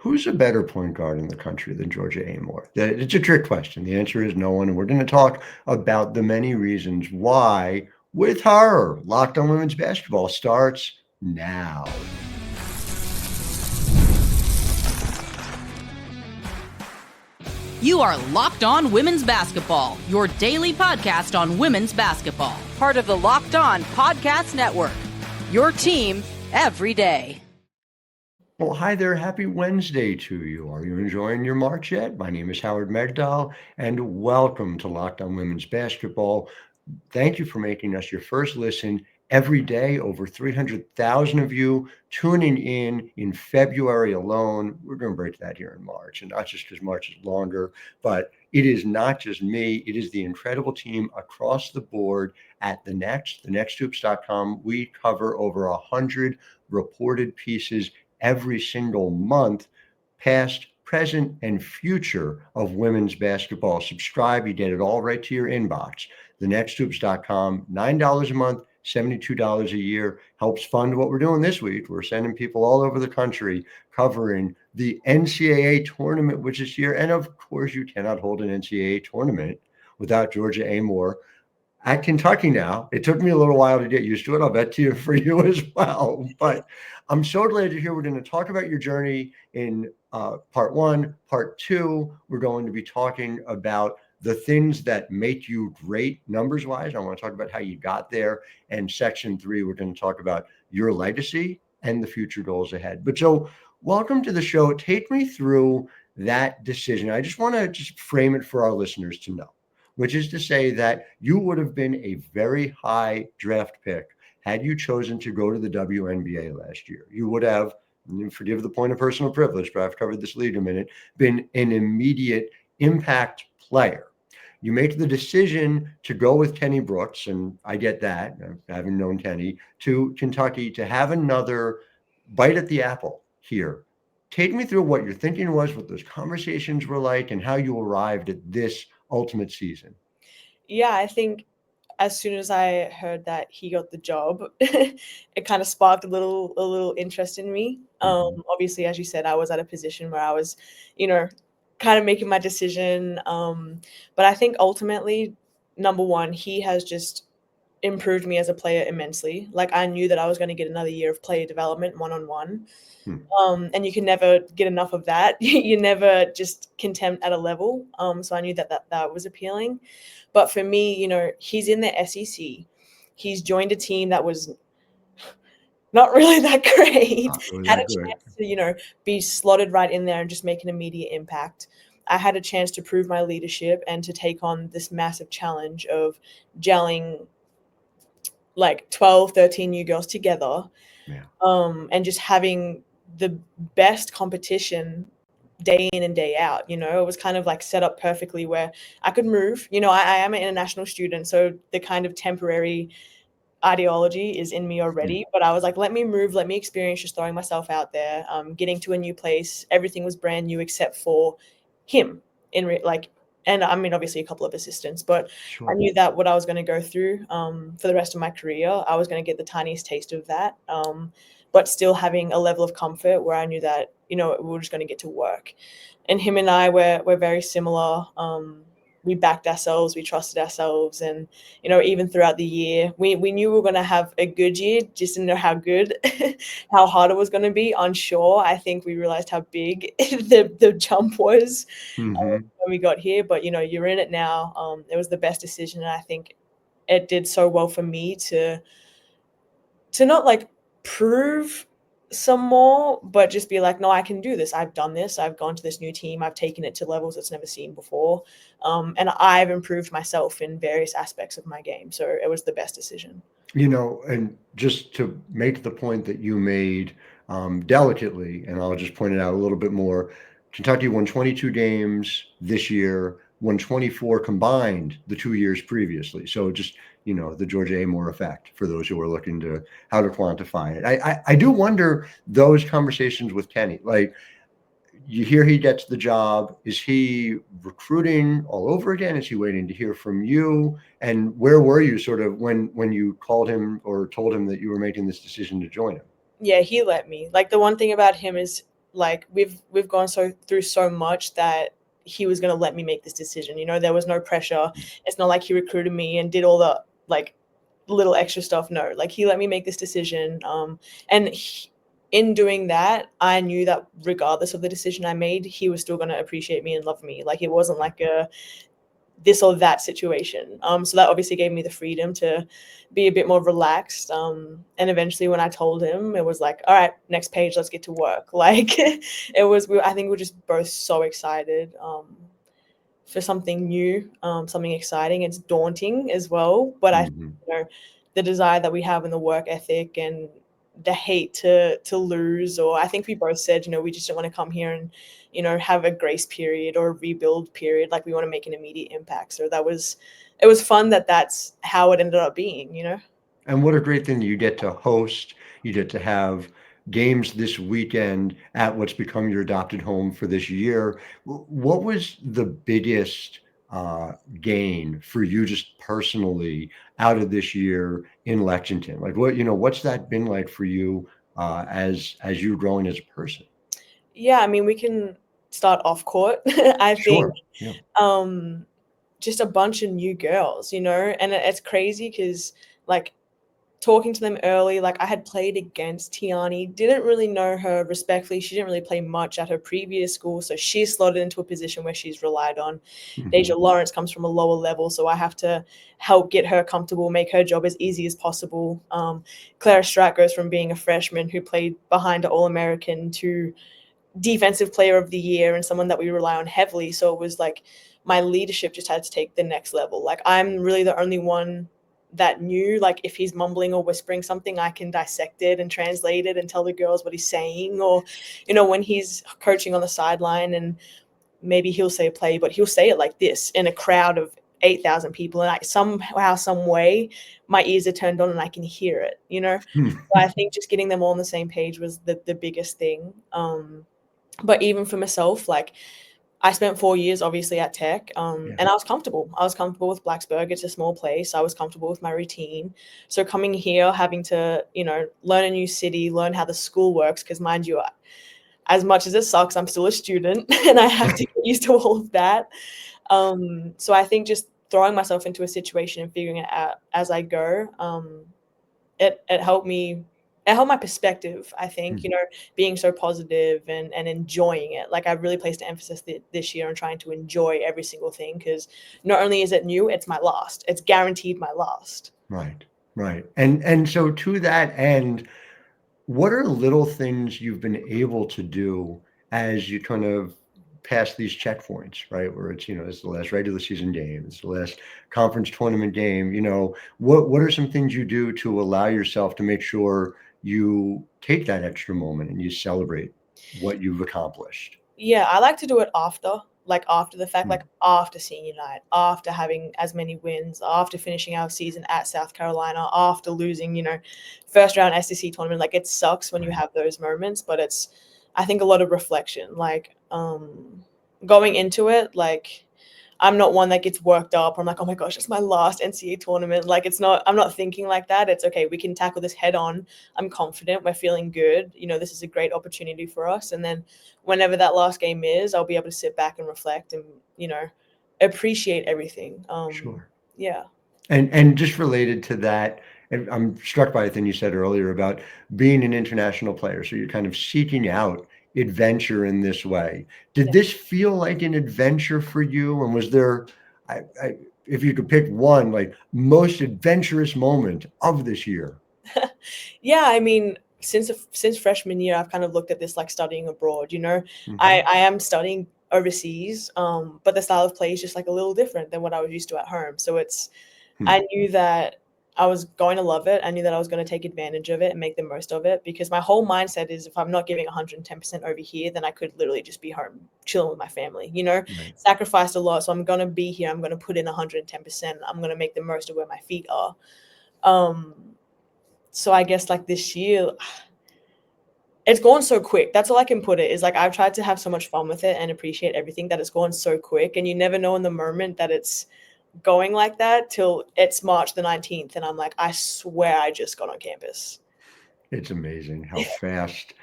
Who's a better point guard in the country than Georgia Amoore? It's a trick question. The answer is no one. And we're going to talk about the many reasons why with her. Locked on Women's Basketball starts now. You are Locked On Women's Basketball, your daily podcast on women's basketball. Part of the Locked On Podcast Network, your team every day. Well, hi there. Happy Wednesday to you. Are you enjoying your March yet? My name is Howard Megdal, and welcome to Locked On Women's Basketball. Thank you for making us your first listen every day. Over 300,000 of you tuning in February alone. We're going to break that here in March, and not just because March is longer, but it is not just me. It is the incredible team across the board at The Next, thenexthoops.com. We cover over 100 reported pieces every single month, past, present, and future of women's basketball. Subscribe, you get it all right to your inbox. Thenexthoops.com, $9 a month, $72 a year. Helps fund what we're doing this week. We're sending people all over the country covering the NCAA tournament, which is here. And of course, you cannot hold an NCAA tournament without Georgia Amoore at Kentucky now. It took me a little while to get used to it. I'll bet you for you as well. But I'm so glad you're here. We're going to talk about your journey in part one. Part two, we're going to be talking about the things that make you great numbers wise. I want to talk about how you got there. And section three, we're going to talk about your legacy and the future goals ahead. But so welcome to the show. Take me through that decision. I just want to frame it for our listeners to know, which is to say that you would have been a very high draft pick had you chosen to go to the WNBA last year. You would have, forgive the point of personal privilege, but I've covered this league a minute, been an immediate impact player. You make the decision to go with Kenny Brooks, and I get that, having known Kenny, to Kentucky to have another bite at the apple here. Take me through what your thinking was, what those conversations were like, and how you arrived at this ultimate season. Yeah, I think as soon as I heard that he got the job, it kind of sparked a little interest in me. Obviously, as you said, I was at a position where I was, kind of making my decision. But I think ultimately, number one, he has just improved me as a player immensely. Like, I knew that I was going to get another year of player development one-on-one. And you can never get enough of that. You never just content at a level. So I knew that was appealing. But for me, he's in the SEC. He's joined a team that was not really that great. Had a chance to, be slotted right in there and just make an immediate impact. I had a chance to prove my leadership and to take on this massive challenge of gelling like 12, 13 new girls together. Yeah. And just having the best competition day in and day out. It was kind of like set up perfectly where I could move. I am an international student, so the kind of temporary ideology is in me already. But I was like, let me move, let me experience just throwing myself out there, getting to a new place. Everything was brand new except for him. And I mean, obviously a couple of assistants, but sure. I knew that what I was going to go through for the rest of my career, I was going to get the tiniest taste of that. But still having a level of comfort where I knew that, we were just going to get to work. And him and I we're very similar. We backed ourselves, we trusted ourselves. And, even throughout the year, we knew we were going to have a good year, just didn't know how good, how hard it was going to be. Unsure. I think we realized how big the jump was when we got here. But, you're in it now. It was the best decision. And I think it did so well for me to not like prove some more, but just be like, no, I can do this. I've done this. I've gone to this new team. I've taken it to levels it's never seen before. And I've improved myself in various aspects of my game. So it was the best decision. And just to make the point that you made delicately, and I'll just point it out a little bit more, Kentucky won 22 games this year, won 24 combined the 2 years previously. So just, the Georgia Amoore effect for those who are looking to how to quantify it. I do wonder those conversations with Kenny, like you hear he gets the job. Is he recruiting all over again? Is he waiting to hear from you? And where were you sort of when you called him or told him that you were making this decision to join him? Yeah, he let me. Like, the one thing about him is like we've gone through so much that he was going to let me make this decision. You know, there was no pressure. It's not like he recruited me and did all the like little extra stuff. No, like he let me make this decision. And in doing that, I knew that regardless of the decision I made, he was still going to appreciate me and love me. Like it wasn't like a this or that situation. So that obviously gave me the freedom to be a bit more relaxed. And eventually when I told him, it was like, all right, next page, let's get to work. Like it was, I think we were just both so excited for something new, something exciting. It's daunting as well, but I think, you know, the desire that we have in the work ethic and the hate to lose, or I think we both said, you know, we just don't want to come here and, you know, have a grace period or a rebuild period. Like we want to make an immediate impact. So it was fun that that's how it ended up being, you know? And what a great thing you get to host. You get to have games this weekend at what's become your adopted home for this year. What was the biggest gain for you just personally out of this year in Lexington? Like what's that been like for you as you're growing as a person? Yeah, I mean, we can start off court. I think Sure. Yeah. just a bunch of new girls, you know, and it's crazy because like talking to them early, like I had played against Tiani, didn't really know her respectfully. She didn't really play much at her previous school. So she slotted into a position where she's relied on. Deja Lawrence comes from a lower level. So I have to help get her comfortable, make her job as easy as possible. Clara Stratt goes from being a freshman who played behind an All-American to defensive player of the year and someone that we rely on heavily. So it was like my leadership just had to take the next level. Like I'm really the only one that knew, like if he's mumbling or whispering something, I can dissect it and translate it and tell the girls what he's saying. Or, you know, when he's coaching on the sideline and maybe he'll say a play, but he'll say it like this in a crowd of 8,000 people. And somehow, some way, my ears are turned on and I can hear it, you know? So I think just getting them all on the same page was the biggest thing. But even for myself, like I spent 4 years obviously at Tech, and I was comfortable. I was comfortable with Blacksburg. It's a small place. I was comfortable with my routine. So coming here, having to, you know, learn a new city, learn how the school works, because mind you, as much as it sucks, I'm still a student and I have to get used to all of that. So I think just throwing myself into a situation and figuring it out as I go, it helped me. It helped my perspective, I think, you know, being so positive and enjoying it. Like I really placed an emphasis this year on trying to enjoy every single thing because not only is it new, it's my last. It's guaranteed my last. Right, right. And so to that end, what are little things you've been able to do as you kind of pass these checkpoints, right? Where it's, it's the last regular season game, it's the last conference tournament game, what are some things you do to allow yourself to make sure you take that extra moment and you celebrate what you've accomplished? Yeah, I like to do it after the fact, like after senior night, after having as many wins, after finishing our season at South Carolina, after losing, you know, first round SEC tournament. Like it sucks when you have those moments, but it's, I think, a lot of reflection. Like going into it, like I'm not one that gets worked up. I'm like, oh my gosh, it's my last NCAA tournament. Like I'm not thinking like that. It's okay. We can tackle this head on. I'm confident. We're feeling good. You know, this is a great opportunity for us. And then whenever that last game is, I'll be able to sit back and reflect and, you know, appreciate everything. Sure. Yeah. And just related to that, and I'm struck by a thing you said earlier about being an international player. So you're kind of seeking out adventure in this way. Did this feel like an adventure for you? And was there, if you could pick one, like most adventurous moment of this year? Yeah, I mean, since freshman year, I've kind of looked at this like studying abroad. You know, I am studying overseas, but the style of play is just like a little different than what I was used to at home. So it's, I knew that I was going to love it. I knew that I was going to take advantage of it and make the most of it because my whole mindset is if I'm not giving 110% over here, then I could literally just be home chilling with my family, you know, sacrificed a lot. So I'm going to be here. I'm going to put in 110%. I'm going to make the most of where my feet are. So I guess like this year, it's gone so quick. That's all I can put it is like I've tried to have so much fun with it and appreciate everything that it's gone so quick. And you never know in the moment that it's going like that till it's March the 19th. And I'm like, I swear I just got on campus. It's amazing how fast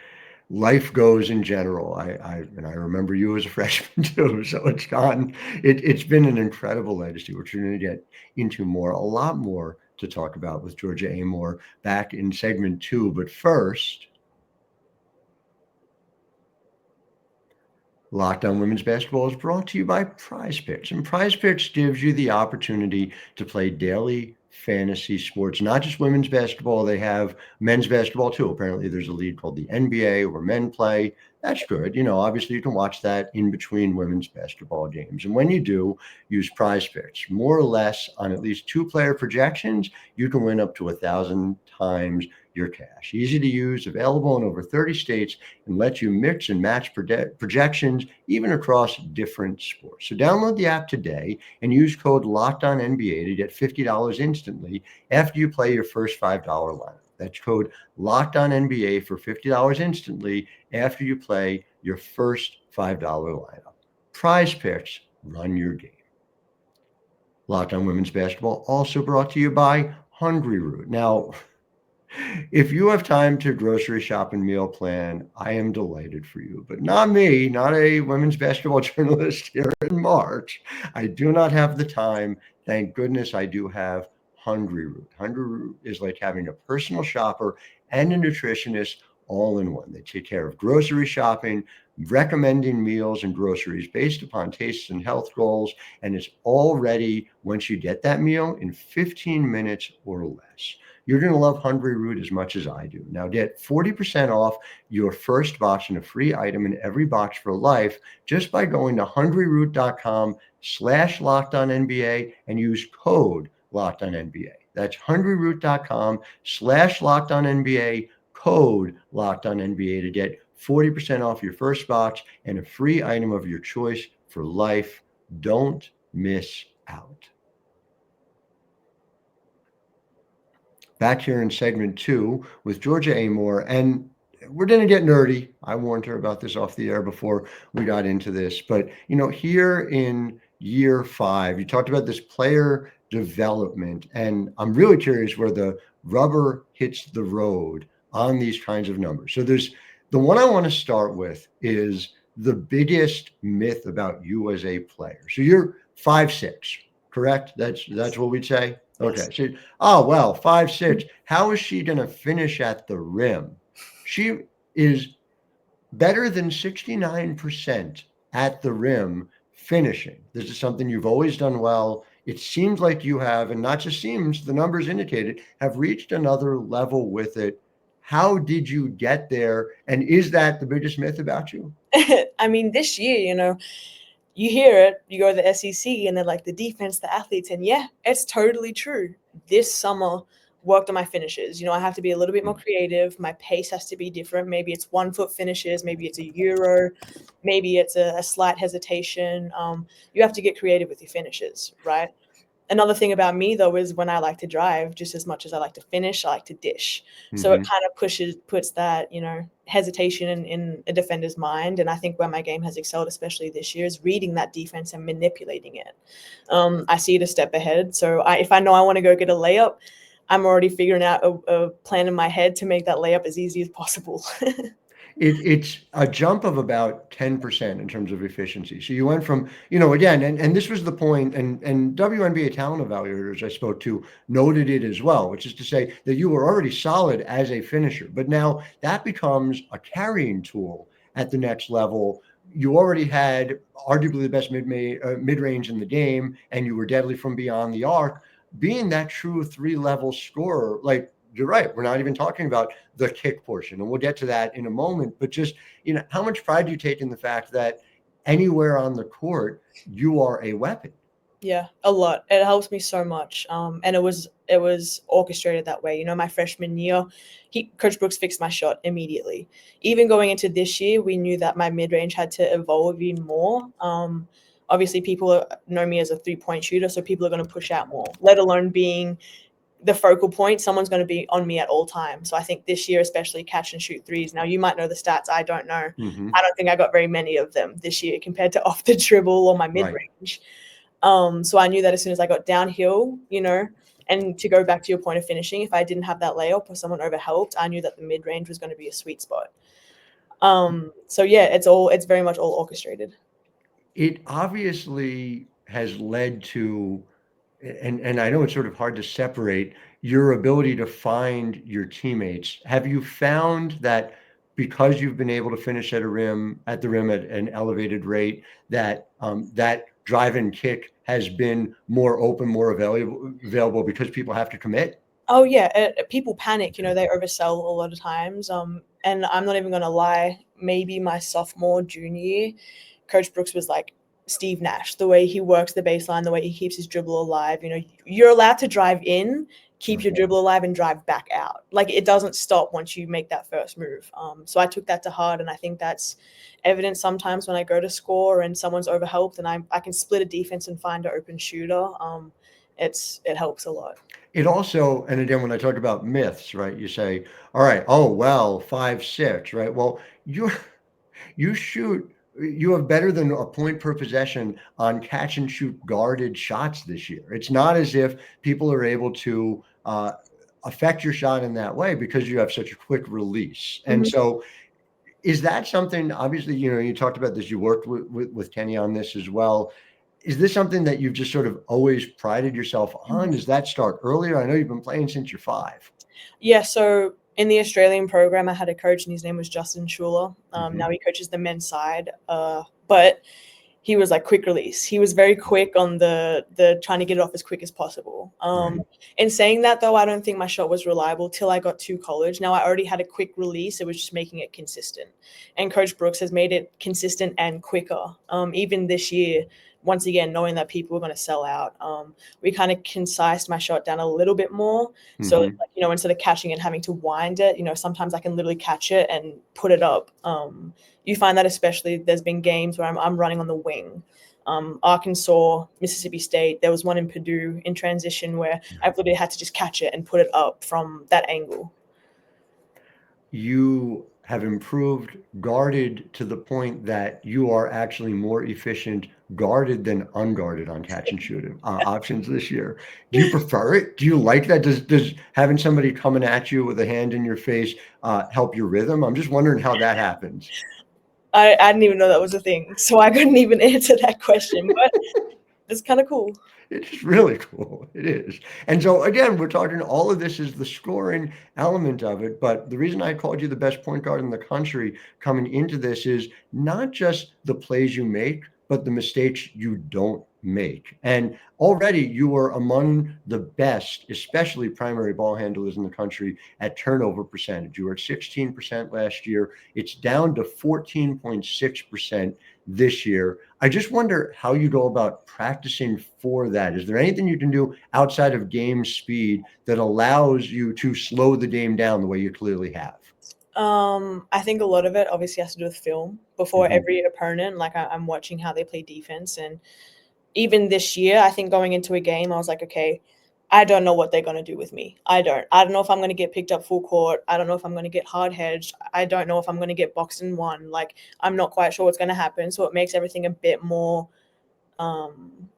life goes in general. I remember you as a freshman too, so it's been an incredible legacy, which we're going to get into a lot more to talk about with Georgia Amoore back in segment 2. But first, Locked On Women's Basketball is brought to you by Prize Picks. And Prize Picks gives you the opportunity to play daily fantasy sports, not just women's basketball. They have men's basketball too. Apparently, there's a league called the NBA where men play. That's good. Obviously, you can watch that in between women's basketball games. And when you do, use Prize Picks. More or less on at least 2-player projections, you can win up to 1,000 times your cash. Easy to use, available in over 30 states, and lets you mix and match projections even across different sports. So download the app today and use code LOCKEDONNBA to get $50 instantly after you play your first $5 lineup. That's code LOCKEDONNBA for $50 instantly after you play your first $5 lineup. Prize Picks, run your game. Locked On Women's Basketball also brought to you by Hungry Root. Now, if you have time to grocery shop and meal plan, I am delighted for you, but not me, not a women's basketball journalist here in March. I do not have the time. Thank goodness I do have Hungry Root. Hungry Root is like having a personal shopper and a nutritionist all in one. They take care of grocery shopping, recommending meals and groceries based upon tastes and health goals, and it's all ready once you get that meal in 15 minutes or less. You're going to love Hungry Root as much as I do. Now get 40% off your first box and a free item in every box for life just by going to hungryroot.com/LockedOnNBA and use code LockedOnNBA. That's hungryroot.com/LockedOnNBA, code LockedOnNBA to get 40% off your first box and a free item of your choice for life. Don't miss out. Back here in segment 2 with Georgia Amoore, and we're going to get nerdy. I warned her about this off the air before we got into this, but here in year 5, you talked about this player development, and I'm really curious where the rubber hits the road on these kinds of numbers. So there's the one I want to start with is the biggest myth about you as a player. So you're 5'6", correct? That's what we'd say. Okay. So, 5'6". How is she going to finish at the rim? She is better than 69% at the rim finishing. This is something you've always done well. It seems like you have, and not just seems, the numbers indicated, have reached another level with it. How did you get there? And is that the biggest myth about you? I mean, this year, you hear it, you go to the SEC and they're like the defense, the athletes, and yeah, it's totally true. This summer worked on my finishes. I have to be a little bit more creative. My pace has to be different. Maybe it's 1-foot finishes, maybe it's a Euro, maybe it's a slight hesitation. You have to get creative with your finishes, right? Another thing about me, though, is when I like to drive, just as much as I like to finish, I like to dish. So it kind of puts that, hesitation in a defender's mind. And I think where my game has excelled, especially this year, is reading that defense and manipulating it. I see it a step ahead. So if I know I want to go get a layup, I'm already figuring out a plan in my head to make that layup as easy as possible. It's a jump of about 10% in terms of efficiency. So you went from, again, and this was the point, and WNBA talent evaluators I spoke to noted it as well, which is to say that you were already solid as a finisher, but now that becomes a carrying tool at the next level. You already had arguably the best mid-range in the game, and you were deadly from beyond the arc. Being that true 3-level scorer, like, you're right. We're not even talking about the kick portion, and we'll get to that in a moment. But just, how much pride do you take in the fact that anywhere on the court, you are a weapon? Yeah, a lot. It helps me so much. And it was orchestrated that way. My freshman year, Coach Brooks fixed my shot immediately. Even going into this year, we knew that my mid-range had to evolve even more. Obviously, people know me as a 3-point shooter, so people are going to push out more, let alone being the focal point. Someone's going to be on me at all times. So I think this year, especially catch and shoot threes. Now, you might know the stats. I don't know. I don't think I got very many of them this year compared to off the dribble or my mid-range. Right. So I knew that as soon as I got downhill, and to go back to your point of finishing, if I didn't have that layup or someone overhelped, I knew that the mid-range was going to be a sweet spot. So yeah, it's very much all orchestrated. It obviously has led to, and I know it's sort of hard to separate your ability to find your teammates. Have you found that because you've been able to finish at the rim at an elevated rate, that that drive and kick has been more open, more available because people have to commit? Oh yeah, people panic. They oversell a lot of times. And I'm not even gonna lie. Maybe my sophomore, junior year, Coach Brooks was like Steve Nash. The way he works the baseline, the way he keeps his dribble alive. You're allowed to drive in, keep your dribble alive, and drive back out. Like it doesn't stop once you make that first move. So I took that to heart, and I think that's evident sometimes when I go to score and someone's overhelped, and I can split a defense and find an open shooter. It helps a lot. It also, and again, when I talk about myths, right, you say, all right, oh, well, 5'6", right? Well, you shoot, you have better than a point per possession on catch and shoot guarded shots this year. It's not as if people are able to affect your shot in that way because you have such a quick release. And Mhm. so, is that something, obviously, you talked about this, you worked with Kenny on this as well. Is this something that you've just sort of always prided yourself on? Does that start earlier? I know you've been playing since you're 5. Yeah, so in the Australian program, I had a coach, and his name was Justin Schuler. Mhm. Now he coaches the men's side, but he was like quick release. He was very quick on the trying to get it off as quick as possible. Right. In saying that, though, I don't think my shot was reliable till I got to college. Now I already had a quick release; it was just making it consistent. And Coach Brooks has made it consistent and quicker. Even this year, once again, knowing that people were going to sell out, we kind of concised my shot down a little bit more. So, Mhm. instead of catching it and having to wind it, sometimes I can literally catch it and put it up. You find that especially there's been games where I'm running on the wing. Arkansas, Mississippi State, there was one in Purdue in transition where I literally had to just catch it and put it up from that angle. You have improved guarded to the point that you are actually more efficient guarded than unguarded on catch and shoot options this year. Do you prefer it? Do you like that? Does having somebody coming at you with a hand in your face help your rhythm? I'm just wondering how that happens. I didn't even know that was a thing, so I couldn't even answer that question, but it's kind of cool. It's really cool. It is. And so again, we're talking all of this is the scoring element of it. But the reason I called you the best point guard in the country coming into this is not just the plays you make, but the mistakes you don't make. And already you were among the best, especially primary ball handlers in the country at turnover percentage. You were at 16% last year. It's down to 14.6% this year. I just wonder how you go about practicing for that. Is there anything you can do outside of game speed that allows you to slow the game down the way you clearly have? I think a lot of it obviously has to do with film. Before Mhm. every opponent, like I'm watching how they play defense, and even this year, I think going into a game, I was like, okay, I don't know what they're going to do with me. I don't know if I'm going to get picked up full court. I don't know if I'm going to get hard hedged. I don't know if I'm going to get boxed in one. Like, I'm not quite sure what's going to happen. So it makes everything a bit more um,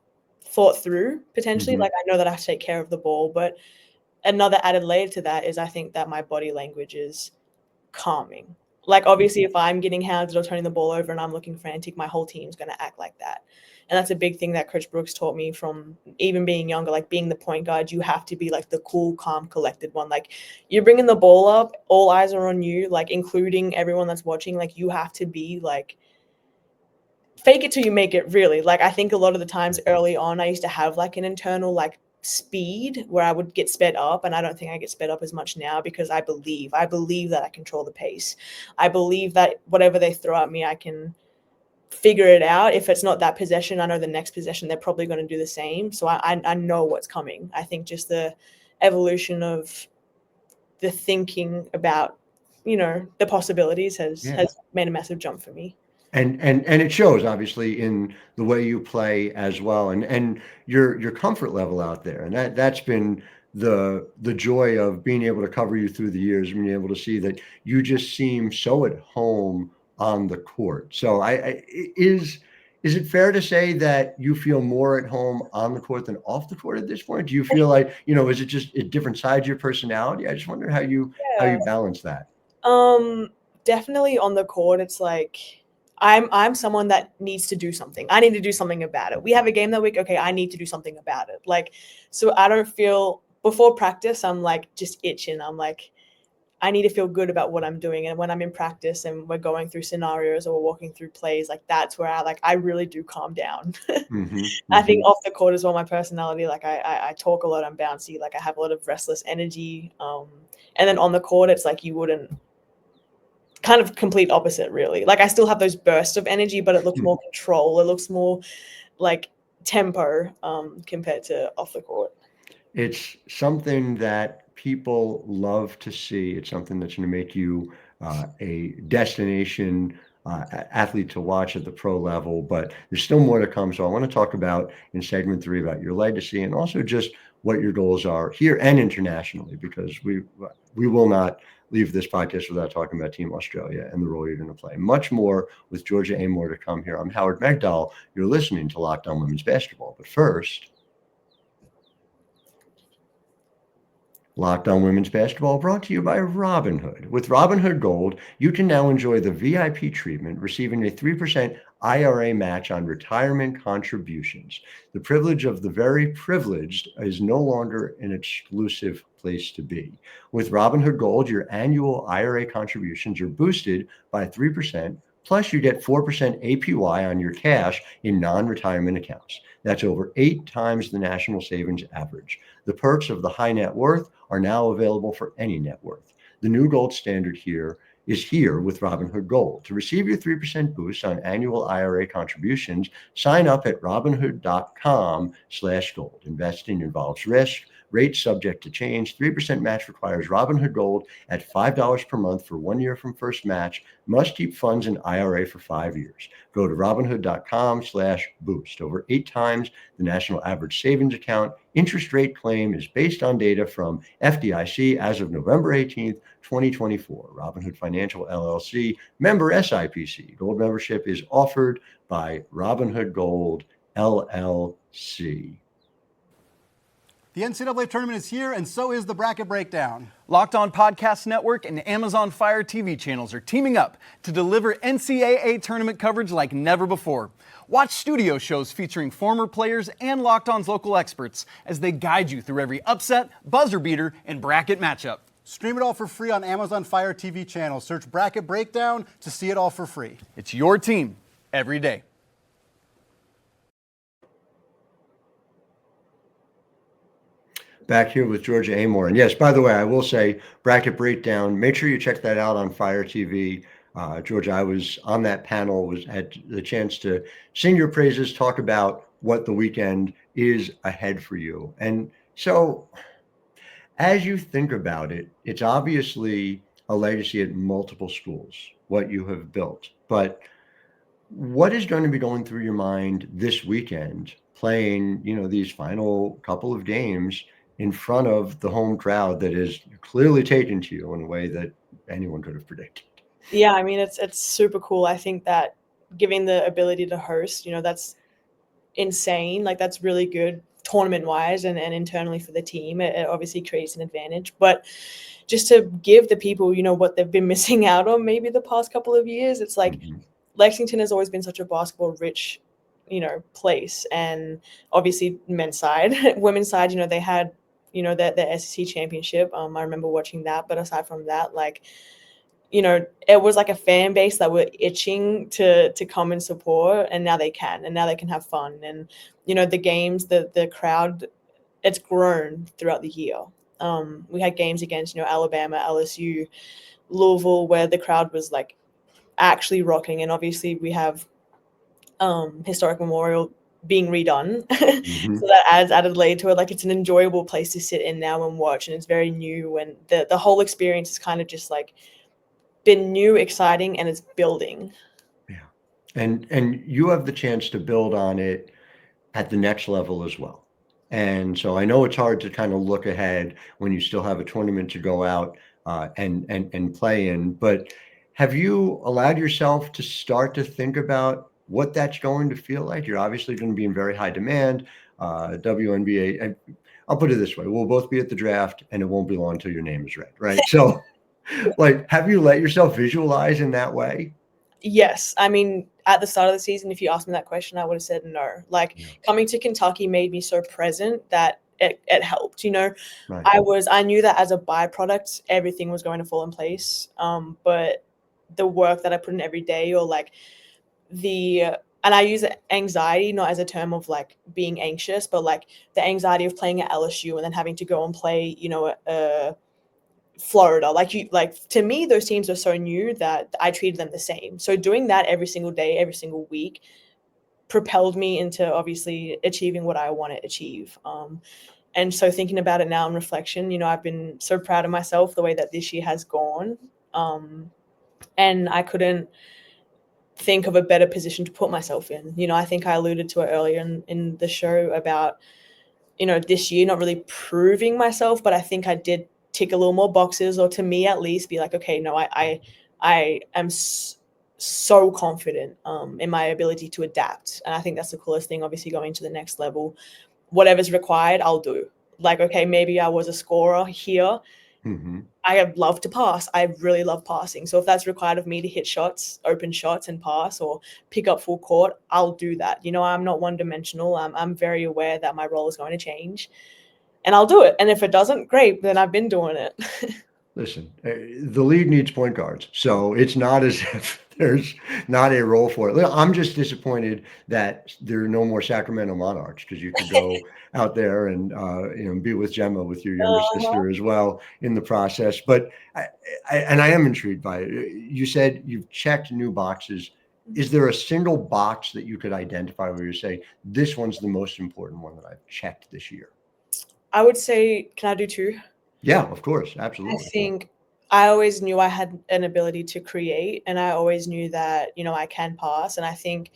thought through, potentially. Mhm. Like, I know that I have to take care of the ball. But another added layer to that is I think that my body language is calming. Like, obviously, if I'm getting hounded or turning the ball over and I'm looking frantic, my whole team's going to act like that. And that's a big thing that Coach Brooks taught me from even being younger. Like, being the point guard, you have to be like the cool, calm, collected one. Like, you're bringing the ball up, all eyes are on you, like, including everyone that's watching. Like, you have to be like, fake it till you make it, really. Like, I think a lot of the times early on, I used to have like an internal, like, speed where I would get sped up, and I don't think I get sped up as much now because I believe that I control the pace. I believe that whatever they throw at me, I can figure it out. If it's not that possession, I know the next possession they're probably going to do the same. So I know what's coming. I think just the evolution of the thinking about the possibilities has Yeah. has made a massive jump for me. And it shows obviously in the way you play as well, and your comfort level out there, and that's been the joy of being able to cover you through the years, being able to see that you just seem so at home on the court. So is it fair to say that you feel more at home on the court than off the court at this point? Do you feel like, is it just a different side of your personality? I just wonder how you Yeah. balance that. Um, definitely on the court, it's like I'm someone that needs to do something. I need to do something about it. We have a game that week. Okay, I need to do something about it. Like, so I don't feel before practice, I'm like just itching. I'm like, I need to feel good about what I'm doing. And when I'm in practice and we're going through scenarios or we're walking through plays, like that's where I really do calm down. I think off the court as well, my personality, like I talk a lot, I'm bouncy, like I have a lot of restless energy. And then on the court, it's like you wouldn't, kind of complete opposite, really. Like I still have those bursts of energy, but it looks more control. It looks more like tempo compared to off the court. It's something that people love to see. It's something that's going to make you a destination athlete to watch at the pro level, but there's still more to come. So I want to talk about in segment 3 about your legacy and also just what your goals are here and internationally, because we will not leave this podcast without talking about Team Australia and the role you're going to play. Much more with Georgia Amoore to come here. I'm Howard Megdal. You're listening to Locked On Women's Basketball. But first, Locked On Women's Basketball brought to you by Robinhood. With Robinhood Gold, you can now enjoy the VIP treatment, receiving a 3% IRA match on retirement contributions. The privilege of the very privileged is no longer an exclusive place to be. With Robinhood Gold, your annual IRA contributions are boosted by 3%, plus you get 4% APY on your cash in non-retirement accounts. That's over 8 times the national savings average. The perks of the high net worth are now available for any net worth. The new gold standard here is here with Robinhood Gold. To receive your 3% boost on annual IRA contributions, sign up at robinhood.com/gold. Investing involves risk. Rates subject to change. 3% match requires Robinhood Gold at $5 per month for 1 year from first match. Must keep funds in IRA for 5 years. Go to robinhood.com/boost. Over 8 times the national average savings account. Interest rate claim is based on data from FDIC as of November 18th, 2024. Robinhood Financial LLC, member SIPC. Gold membership is offered by Robinhood Gold LLC. The NCAA tournament is here, and so is the bracket breakdown. Locked On Podcast Network and Amazon Fire TV channels are teaming up to deliver NCAA tournament coverage like never before. Watch studio shows featuring former players and Locked On's local experts as they guide you through every upset, buzzer beater, and bracket matchup. Stream it all for free on Amazon Fire TV channel. Search Bracket Breakdown to see it all for free. It's your team every day. Back here with Georgia Amoore. And yes, by the way, I will say Bracket Breakdown, make sure you check that out on Fire TV. Georgia, I was on that panel, had the chance to sing your praises, talk about what the weekend is ahead for you. And so as you think about it, it's obviously a legacy at multiple schools, what you have built. But what is going to be going through your mind this weekend, playing, these final couple of games in front of the home crowd that is clearly taken to you in a way that anyone could have predicted? Yeah, I mean, it's super cool. I think that giving the ability to host, that's insane. Like, that's really good tournament-wise and internally for the team. It obviously creates an advantage. But just to give the people, what they've been missing out on maybe the past couple of years, it's like Lexington has always been such a basketball-rich, place. And obviously men's side, women's side, they had, their SEC championship. I remember watching that. But aside from that, it was like a fan base that were itching to come and support, and now they can have fun. And, the games, the crowd, it's grown throughout the year. We had games against, Alabama, LSU, Louisville, where the crowd was like actually rocking. And obviously we have Historic Memorial being redone. So that adds added layer to it. Like, it's an enjoyable place to sit in now and watch, and it's very new. And the whole experience is kind of just like been new, exciting, and it's building. Yeah. And you have the chance to build on it at the next level as well. And so I know it's hard to kind of look ahead when you still have a tournament to go out and play in, but have you allowed yourself to start to think about what that's going to feel like? You're obviously going to be in very high demand. WNBA, I'll put it this way, we'll both be at the draft and it won't be long until your name is read, right? So Like, have you let yourself visualize in that way? Yes. I mean, at the start of the season, if you asked me that question, I would have said no. Like, Yeah. coming to Kentucky made me so present that it helped. Right. I knew that as a byproduct, everything was going to fall in place. But the work that I put in every day, or like and I use anxiety not as a term of like being anxious, but like the anxiety of playing at LSU and then having to go and play, Florida. Like to me, those teams are so new that I treated them the same. So doing that every single day, every single week propelled me into obviously achieving what I want to achieve. And so thinking about it now in reflection, I've been so proud of myself the way that this year has gone. And I couldn't think of a better position to put myself in. I think I alluded to it earlier in the show about, this year not really proving myself, but I think I did tick a little more boxes, or to me at least be like, okay, no, I am so confident in my ability to adapt. And I think that's the coolest thing, obviously going to the next level. Whatever's required, I'll do. Like, okay, maybe I was a scorer here. Mm-hmm. I love to pass. I really love passing. So if that's required of me to hit shots, open shots and pass, or pick up full court, I'll do that. I'm not one-dimensional. I'm very aware that my role is going to change, and I'll do it. And if it doesn't, great, then I've been doing it. Listen, the league needs point guards, so it's not as if there's not a role for it. I'm just disappointed that there are no more Sacramento Monarchs, because you could go out there and be with Gemma, with your younger sister as well in the process. But I am intrigued by it. You said you've checked new boxes. Is there a single box that you could identify where you say, this one's the most important one that I've checked this year? I would say, can I do two? Yeah, of course. Absolutely. I think I always knew I had an ability to create, and I always knew that, I can pass. And I think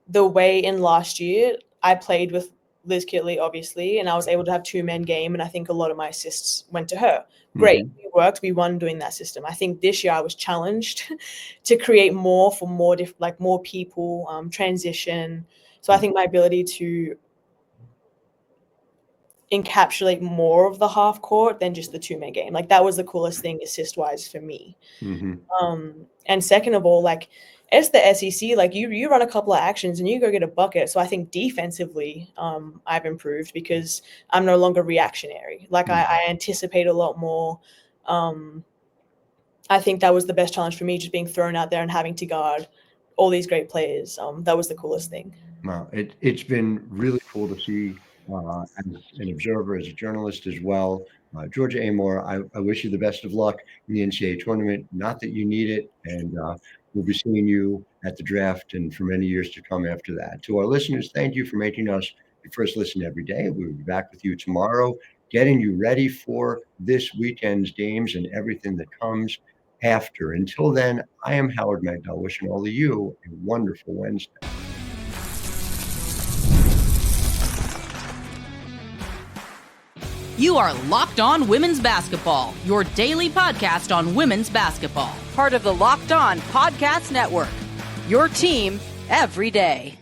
the way in last year I played with Liz Kitley, obviously, and I was able to have two-man game, and I think a lot of my assists went to her. Great. Mm-hmm. It worked. We won doing that system. I think this year I was challenged to create more for more more people, transition. So I think my ability to encapsulate more of the half court than just the two-man game. Like, that was the coolest thing assist wise for me. Mm-hmm. And second of all, like, it's the SEC, like you run a couple of actions and you go get a bucket. So I think defensively, I've improved because I'm no longer reactionary. Like, I anticipate a lot more. I think that was the best challenge for me, just being thrown out there and having to guard all these great players. That was the coolest thing. Wow. It's been really cool to see as an observer, as a journalist as well. Georgia Amoore, I wish you the best of luck in the NCAA tournament. Not that you need it, and we'll be seeing you at the draft and for many years to come after that. To our listeners, thank you for making us your first listen every day. We'll be back with you tomorrow, getting you ready for this weekend's games and everything that comes after. Until then, I am Howard Megdal, wishing all of you a wonderful Wednesday. You are Locked On Women's Basketball, your daily podcast on women's basketball. Part of the Locked On Podcast Network, your team every day.